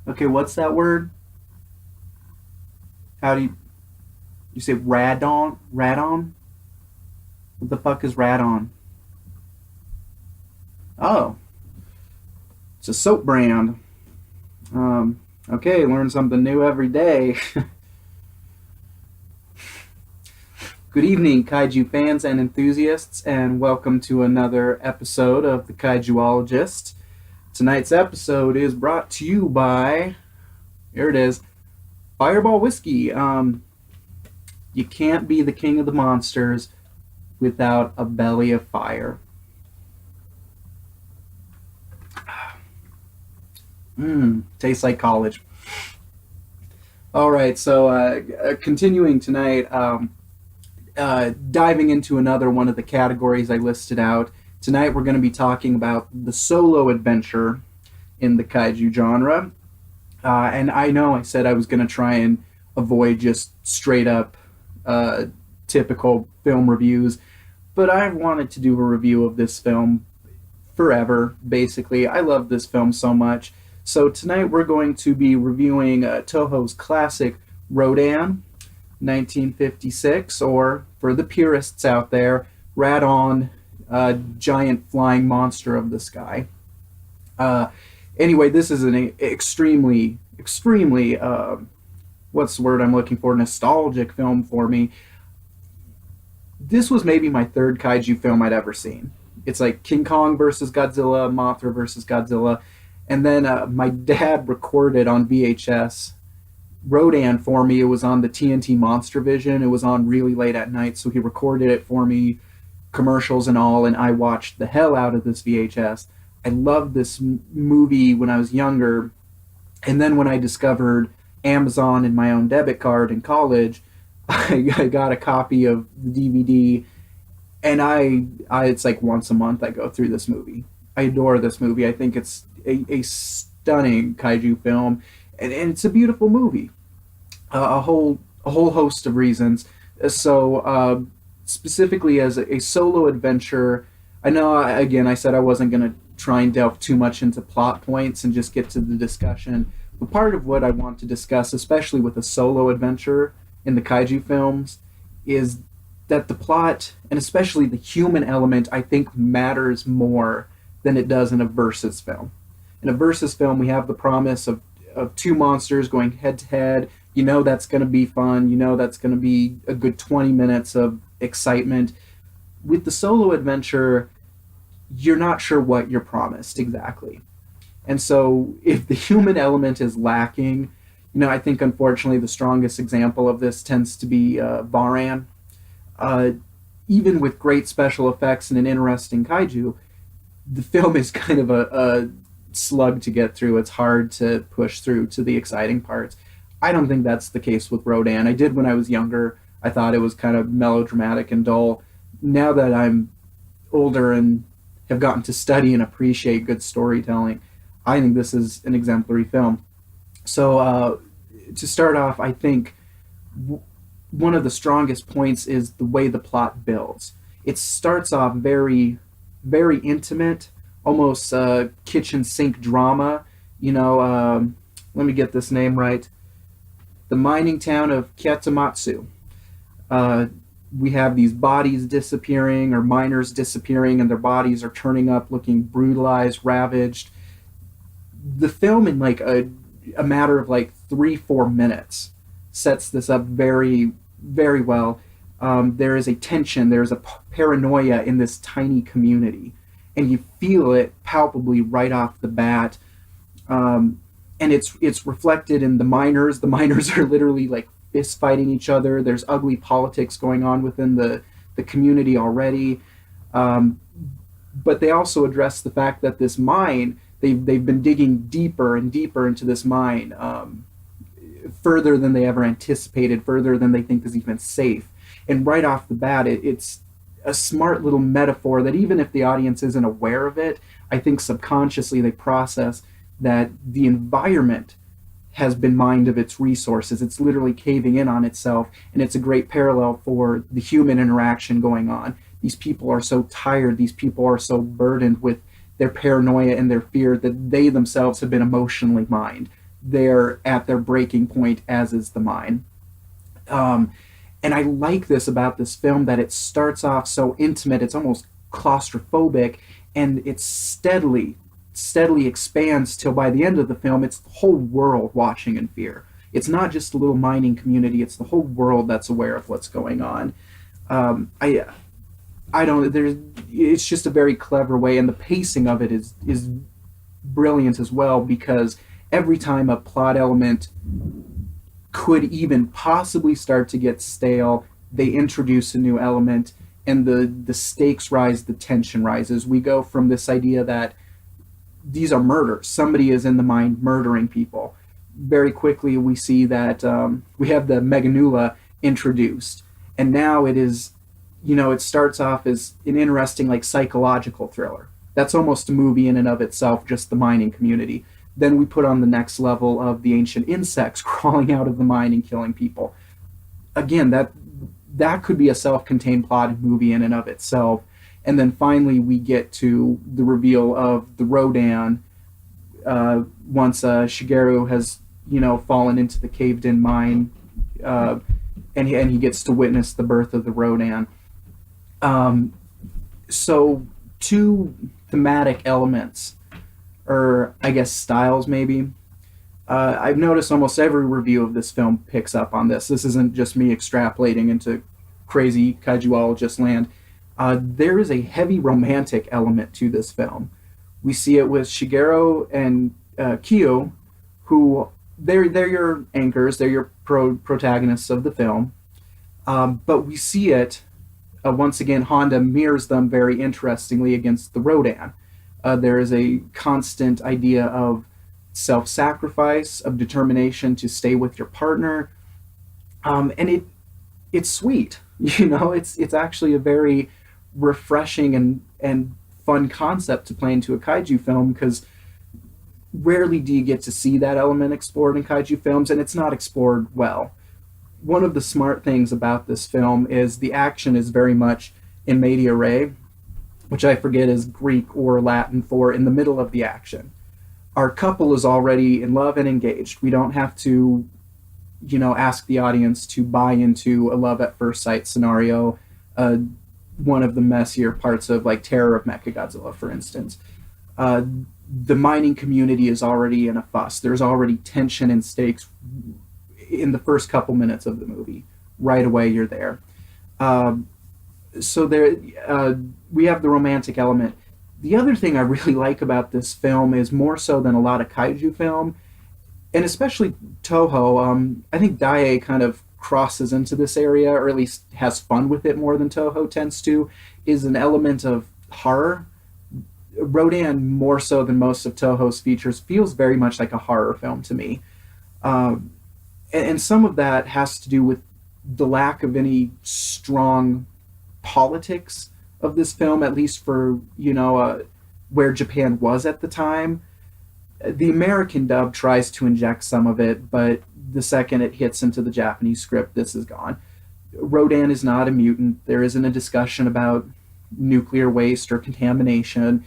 Okay, what's that word? How do you say radon? Radon? What the fuck is radon? Oh, it's a soap brand. Okay, learn something new every day. Good evening, Kaiju fans and enthusiasts, and welcome to another episode of the Kaijuologist. Tonight's episode is brought to you by, here it is, Fireball Whiskey. You can't be the king of the monsters without a belly of fire. Tastes like college. All right, so continuing tonight, diving into another one of the categories I listed out. Tonight we're going to be talking about the solo adventure in the kaiju genre. And I know I said I was going to try and avoid just straight up typical film reviews, but I've wanted to do a review of this film forever, basically. I love this film so much. So tonight we're going to be reviewing Toho's classic Rodan, 1956, or for the purists out there, Radon, giant flying monster of the sky. Anyway, this is an extremely, what's the word I'm looking for, nostalgic film for me. This was maybe my third kaiju film I'd ever seen. It's like King Kong versus Godzilla, Mothra versus Godzilla, and then my dad recorded on VHS Rodan for me. It was on the TNT Monster Vision. It was on really late at night, so he recorded it for me, commercials and all, and I watched the hell out of this VHS. I loved this movie when I was younger, and then when I discovered Amazon and my own debit card in college, I got a copy of the DVD, and I it's like once a month I go through this movie. I adore this movie. I think it's a stunning kaiju film, and it's a beautiful movie. A whole host of reasons. So specifically as a solo adventure, I know again I said I wasn't going to try and delve too much into plot points and just get to the discussion. But part of what I want to discuss, especially with a solo adventure in the kaiju films, is that the plot and especially the human element I think matters more than it does in a versus film. In a versus film, we have the promise of two monsters going head to head. You know that's going to be fun. You know that's going to be a good 20 minutes of excitement. With the solo adventure, you're not sure what you're promised exactly. And so if the human element is lacking, I think unfortunately the strongest example of this tends to be Varan. Uh, Even with great special effects and an interesting kaiju, the film is kind of a slug to get through. It's hard to push through to the exciting parts. I don't think that's the case with Rodan. I did when I was younger. I thought it was kind of melodramatic and dull. Now that I'm older and have gotten to study and appreciate good storytelling, I think this is an exemplary film. So, to start off, I think one of the strongest points is the way the plot builds. It starts off very intimate, almost kitchen sink drama. Let me get this name right. The mining town of Kietamatsu. Uh, we have these bodies disappearing, or miners disappearing, and their bodies are turning up, looking brutalized, ravaged. The film, in like a matter of like 3-4 minutes, sets this up very well. There is a tension, there's a paranoia in this tiny community, and you feel it palpably right off the bat. And it's reflected in the miners. The miners are literally like fist fighting each other. There's ugly politics going on within the community already. But they also address the fact that this mine, they've been digging deeper and deeper into this mine, further than they ever anticipated, further than they think is even safe. And right off the bat, it's a smart little metaphor that even if the audience isn't aware of it, I think subconsciously they process that the environment has been mined of its resources. It's literally caving in on itself, and it's a great parallel for the human interaction going on. These people are so tired, these people are so burdened with their paranoia and their fear that they themselves have been emotionally mined. They're at their breaking point, as is the mine. Um, and I like this about this film, that it starts off so intimate, it's almost claustrophobic, and it steadily expands till by the end of the film, it's the whole world watching in fear. It's not just a little mining community; it's the whole world that's aware of what's going on. I don't. There's. It's just a very clever way, and the pacing of it is brilliant as well, because every time a plot element could even possibly start to get stale, they introduce a new element, and the stakes rise, the tension rises. We go from this idea that these are murders. Somebody is in the mine murdering people. Very quickly, we see that we have the Meganula introduced, and now it is, it starts off as an interesting, like, psychological thriller. That's almost a movie in and of itself, just the mining community. Then we put on the next level of the ancient insects crawling out of the mine and killing people. Again, that could be a self-contained plotted movie in and of itself. And then finally, we get to the reveal of the Rodan, once Shigeru has, fallen into the caved-in mine, and he gets to witness the birth of the Rodan. So two thematic elements, or I guess styles maybe. I've noticed almost every review of this film picks up on this. This isn't just me extrapolating into crazy kaijuologist land. There is a heavy romantic element to this film. We see it with Shigeru and Kyo, who they're your anchors, they're your protagonists of the film. But we see it, once again, Honda mirrors them very interestingly against the Rodan. There is a constant idea of self-sacrifice, of determination to stay with your partner, and it's sweet. It's actually a very refreshing and fun concept to play into a kaiju film, because rarely do you get to see that element explored in kaiju films, and it's not explored well. One of the smart things about this film is the action is very much in media res, which I forget is Greek or Latin for in the middle of the action. Our couple is already in love and engaged. We don't have to, ask the audience to buy into a love at first sight scenario, one of the messier parts of, like, Terror of Mechagodzilla, for instance. The mining community is already in a fuss. There's already tension and stakes in the first couple minutes of the movie. Right away, you're there. So there, we have the romantic element. The other thing I really like about this film is, more so than a lot of kaiju film, and especially Toho, I think Daiei kind of crosses into this area, or at least has fun with it more than Toho tends to, is an element of horror. Rodan, more so than most of Toho's features, feels very much like a horror film to me. And some of that has to do with the lack of any strong politics of this film, at least for, where Japan was at the time. The American dub tries to inject some of it, but the second it hits into the Japanese script, this is gone. Rodan is not a mutant. There isn't a discussion about nuclear waste or contamination.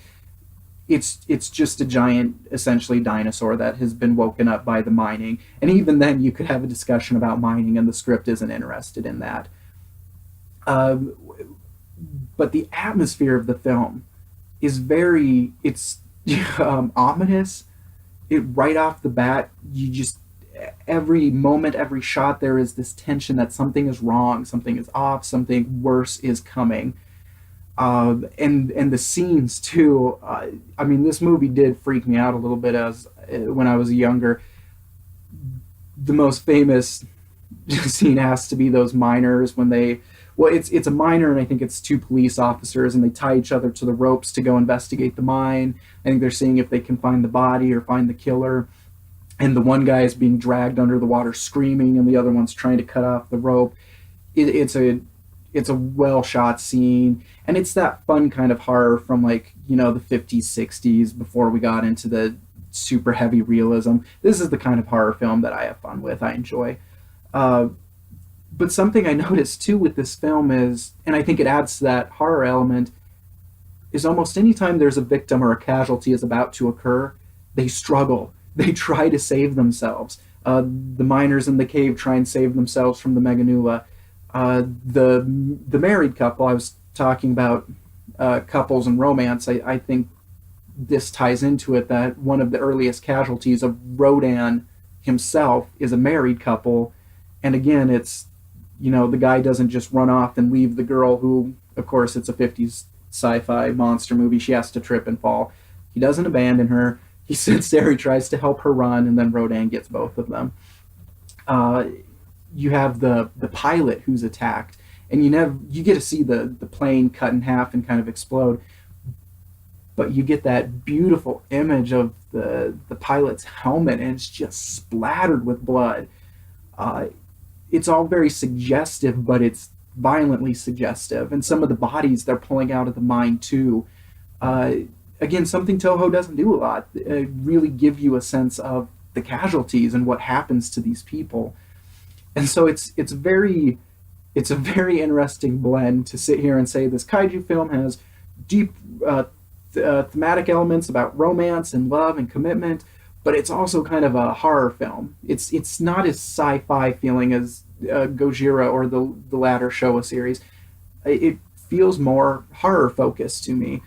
It's just a giant, essentially, dinosaur that has been woken up by the mining. And even then, you could have a discussion about mining, and the script isn't interested in that. But the atmosphere of the film is it's ominous. It right off the bat, you just, every moment, every shot, there is this tension that something is wrong, something is off, something worse is coming. And the scenes too. This movie did freak me out a little bit as when I was younger. The most famous scene has to be those miners when it's a miner, and I think it's two police officers, and they tie each other to the ropes to go investigate the mine. I think they're seeing if they can find the body or find the killer. And the one guy is being dragged under the water screaming, and the other one's trying to cut off the rope. It's a well shot scene, and it's that fun kind of horror from, like, the 50s, 60s, before we got into the super heavy realism. This is the kind of horror film that I have fun with, I enjoy. But something I noticed too with this film is, and I think it adds to that horror element, is almost anytime there's a victim or a casualty is about to occur, they struggle. They try to save themselves. The miners in the cave try and save themselves from the Meganula. The married couple I was talking about, couples and romance. I think this ties into it that one of the earliest casualties of Rodan himself is a married couple, and again, it's the guy doesn't just run off and leave the girl who, of course, it's a 50s sci-fi monster movie. She has to trip and fall. He doesn't abandon her. He sits there. He tries to help her run, and then Rodan gets both of them. Uh, you have the pilot who's attacked, and you get to see the plane cut in half and kind of explode, but you get that beautiful image of the pilot's helmet, and it's just splattered with blood. Uh, it's all very suggestive, but it's violently suggestive, and some of the bodies they're pulling out of the mine too. Uh, Again, something Toho doesn't do a lot. Really give you a sense of the casualties and what happens to these people, and so it's a very interesting blend to sit here and say this kaiju film has deep thematic elements about romance and love and commitment, but it's also kind of a horror film. It's not as sci-fi feeling as Gojira or the latter Showa series. It feels more horror focused to me,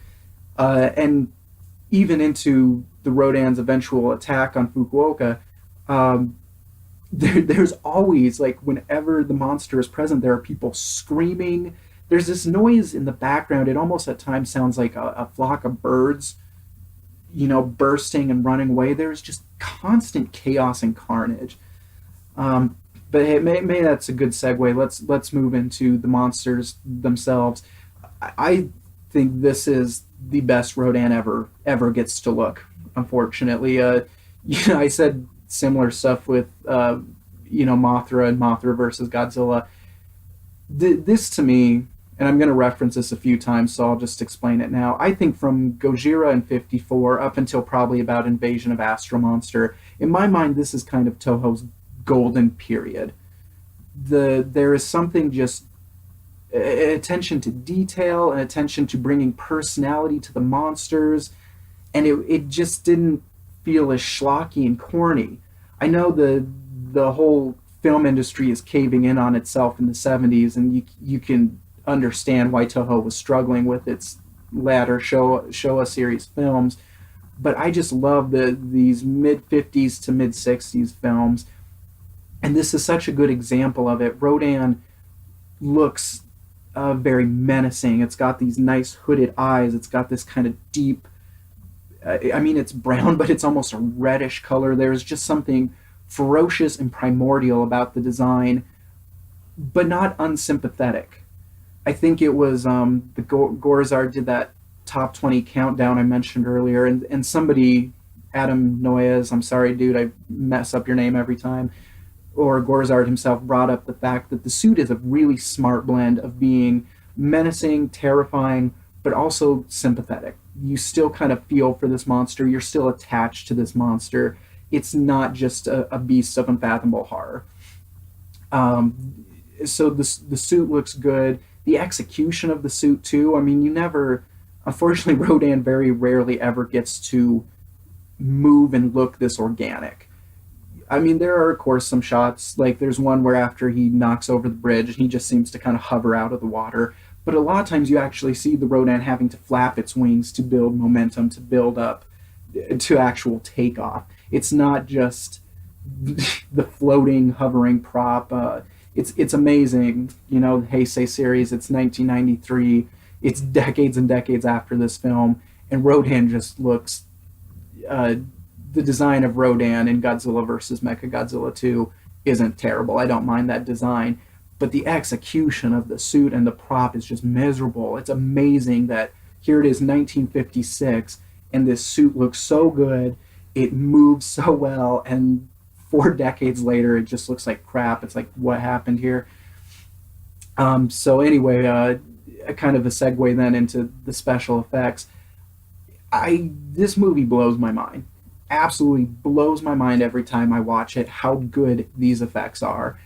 and even into the Rodan's eventual attack on Fukuoka. Um, there's always, like, whenever the monster is present, there are people screaming. There's this noise in the background. It almost at times sounds like a flock of birds, bursting and running away. There's just constant chaos and carnage. But hey, maybe that's a good segue. Let's move into the monsters themselves. I think this is the best Rodan ever gets to look. Unfortunately, I said similar stuff with Mothra and Mothra versus Godzilla. This to me, and I'm going to reference this a few times, so I'll just explain it now. I think from Gojira in '54 up until probably about Invasion of Astro Monster, in my mind, this is kind of Toho's golden period. There is something just attention to detail and attention to bringing personality to the monsters, and it just didn't feel as schlocky and corny. I know the whole film industry is caving in on itself in the '70s, and you can understand why Toho was struggling with its latter Showa series films. But I just love these mid '50s to mid '60s films, and this is such a good example of it. Rodan looks very menacing. It's got these nice hooded eyes. It's got this kind of deep. I mean, it's brown, but it's almost a reddish color. There's just something ferocious and primordial about the design, but not unsympathetic. I think it was the Gorzard did that top 20 countdown I mentioned earlier, and somebody, Adam Noyes, I'm sorry, dude, I mess up your name every time, or Gorzard himself brought up the fact that the suit is a really smart blend of being menacing, terrifying, but also sympathetic. You still kind of feel for this monster. You're still attached to this monster. It's not just a beast of unfathomable horror. So the suit looks good. The execution of the suit too. I mean, unfortunately, Rodan very rarely ever gets to move and look this organic. I mean, there are of course some shots, like there's one where after he knocks over the bridge, he just seems to kind of hover out of the water. But a lot of times you actually see the Rodan having to flap its wings to build momentum, to build up to actual takeoff. It's not just the floating, hovering prop. It's amazing. The Heisei series, it's 1993. It's decades and decades after this film, and Rodan just looks. The design of Rodan in Godzilla vs. Mechagodzilla 2 isn't terrible. I don't mind that design. But the execution of the suit and the prop is just miserable. It's amazing that here it is, 1956, and this suit looks so good. It moves so well, and 4 decades later, it just looks like crap. It's like, what happened here? So anyway, kind of a segue then into the special effects. This movie blows my mind. Absolutely blows my mind every time I watch it. How good these effects are.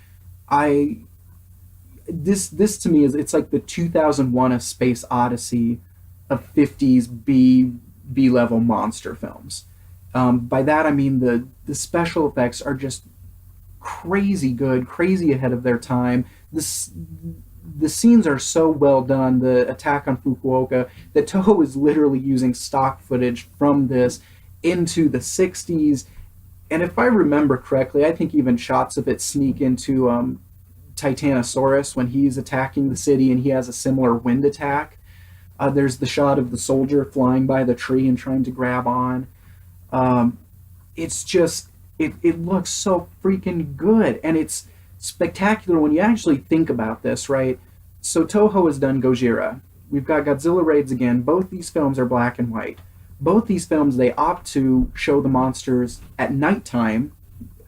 This to me it's like the 2001: A Space Odyssey of 50s B level monster films. By that I mean the special effects are just crazy good, crazy ahead of their time. The scenes are so well done. The attack on Fukuoka, that Toho is literally using stock footage from this into the 60s. And if I remember correctly, I think even shots of it sneak into Titanosaurus when he's attacking the city and he has a similar wind attack. There's the shot of the soldier flying by the tree and trying to grab on. Um, it's just, it looks so freaking good. And it's spectacular when you actually think about this, right? So Toho has done Gojira. We've got Godzilla Raids again. Both these films are black and white. Both these films, they opt to show the monsters at nighttime,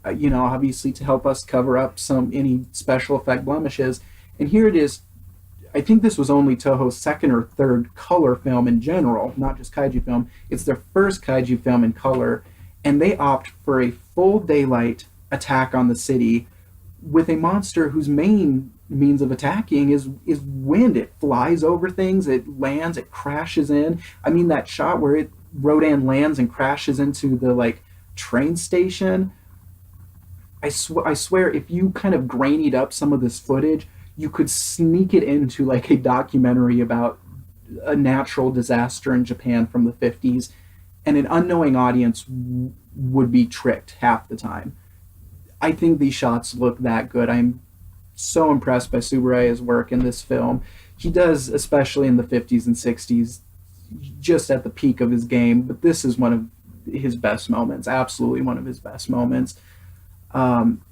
obviously to help us cover up any special effect blemishes. And here it is. I think this was only Toho's second or third color film in general, not just kaiju film. It's their first kaiju film in color, and they opt for a full daylight attack on the city with a monster whose main means of attacking is wind. It flies over things, it lands, it crashes in. I mean, that shot where Rodan lands and crashes into the train station. I swear, if you kind of grainied up some of this footage, you could sneak it into like a documentary about a natural disaster in Japan from the 50s, and an unknowing audience would be tricked half the time. I think these shots look that good. I'm so impressed by Tsuburaya's work in this film. He does, especially in the 50s and 60s, just at the peak of his game, but this is one of his best moments, absolutely one of his best moments. Um,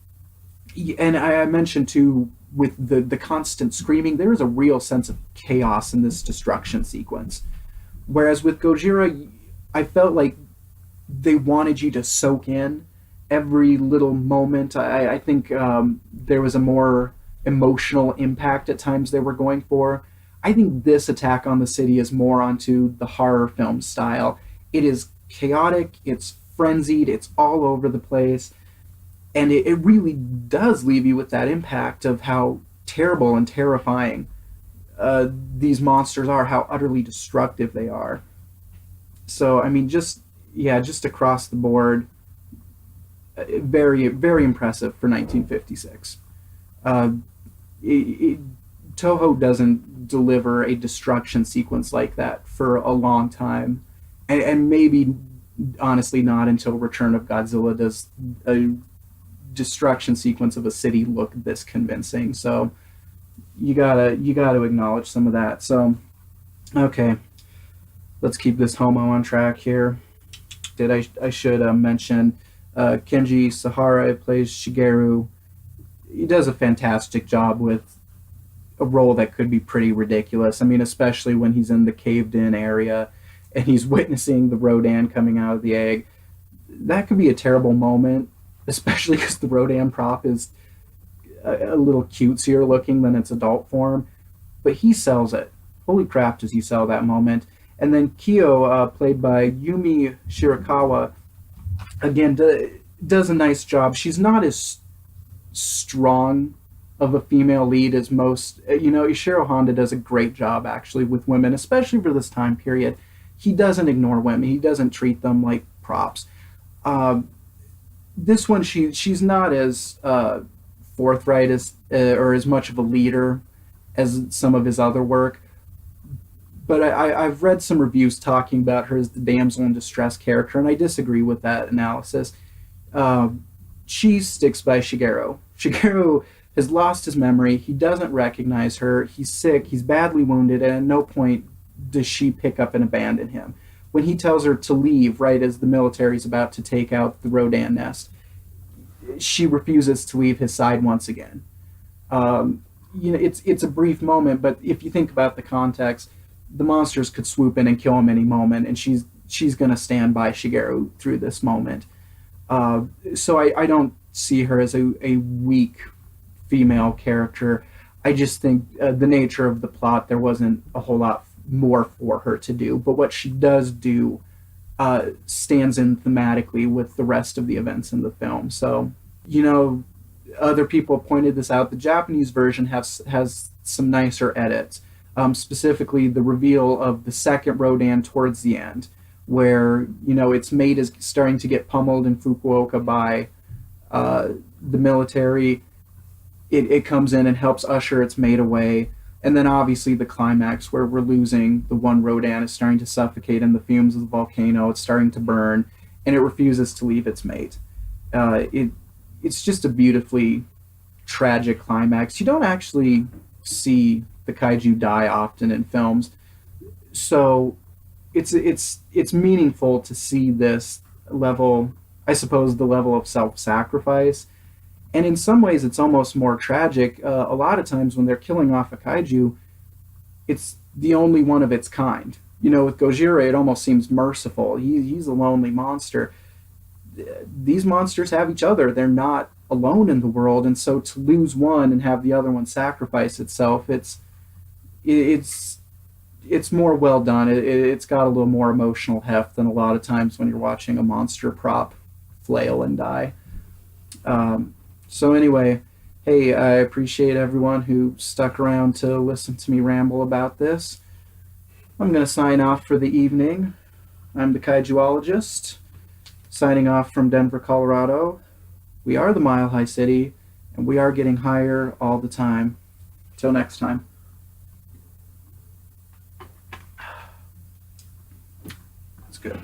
and I mentioned too, with the constant screaming, there is a real sense of chaos in this destruction sequence. Whereas with Gojira, I felt like they wanted you to soak in every little moment. I think there was a more emotional impact at times they were going for. I think this attack on the city is more onto the horror film style. It is chaotic, it's frenzied, it's all over the place, and it really does leave you with that impact of how terrible and terrifying these monsters are, how utterly destructive they are. So, I mean, just across the board, very, very impressive for 1956. Uh, Toho doesn't deliver a destruction sequence like that for a long time, and maybe honestly not until Return of Godzilla does a destruction sequence of a city look this convincing. So you gotta acknowledge some of that. So okay, let's keep this homo on track here. I should mention Kenji Sahara plays Shigeru. He does a fantastic job with a role that could be pretty ridiculous. I mean, especially when he's in the caved in area and he's witnessing the Rodan coming out of the egg. That could be a terrible moment, especially because the Rodan prop is a little cutesier looking than its adult form. But he sells it. Holy crap, does he sell that moment. And then Kyo, played by Yumi Shirakawa, again, does a nice job. She's not as strong of a female lead as most. Ishiro Honda does a great job, actually, with women, especially for this time period. He doesn't ignore women. He doesn't treat them like props. This one, she's not as forthright as or as much of a leader as some of his other work. But I've read some reviews talking about her as the damsel in distress character, and I disagree with that analysis. She sticks by Shigeru. Shigeru has lost his memory. He doesn't recognize her. He's sick. He's badly wounded, and at no point does she pick up and abandon him. When he tells her to leave, right as the military's about to take out the Rodan nest, she refuses to leave his side once again. It's a brief moment, but if you think about the context, the monsters could swoop in and kill him any moment, and she's going to stand by Shigeru through this moment. So I don't see her as a weak female character. I just think the nature of the plot, there wasn't a whole lot more for her to do. But what she does do stands in thematically with the rest of the events in the film. So, other people pointed this out. The Japanese version has some nicer edits. specifically the reveal of the second Rodan towards the end, where its mate is starting to get pummeled in Fukuoka by the military. It comes in and helps usher its mate away. And then obviously the climax where we're losing the one Rodan is starting to suffocate in the fumes of the volcano. It's starting to burn, and it refuses to leave its mate. It's just a beautifully tragic climax. You don't actually see the kaiju die often in films, so it's meaningful to see this level. I suppose the level of self-sacrifice, and in some ways it's almost more tragic. A lot of times when they're killing off a kaiju, it's the only one of its kind. With Gojira, it almost seems merciful. He's a lonely monster. These monsters have each other. They're not alone in the world, and so to lose one and have the other one sacrifice itself, it's more well done. It's got a little more emotional heft than a lot of times when you're watching a monster prop flail and die. So anyway, hey, I appreciate everyone who stuck around to listen to me ramble about this. I'm going to sign off for the evening. I'm the Kaijuologist, signing off from Denver, Colorado. We are the Mile High City, and we are getting higher all the time. Till next time. That's good.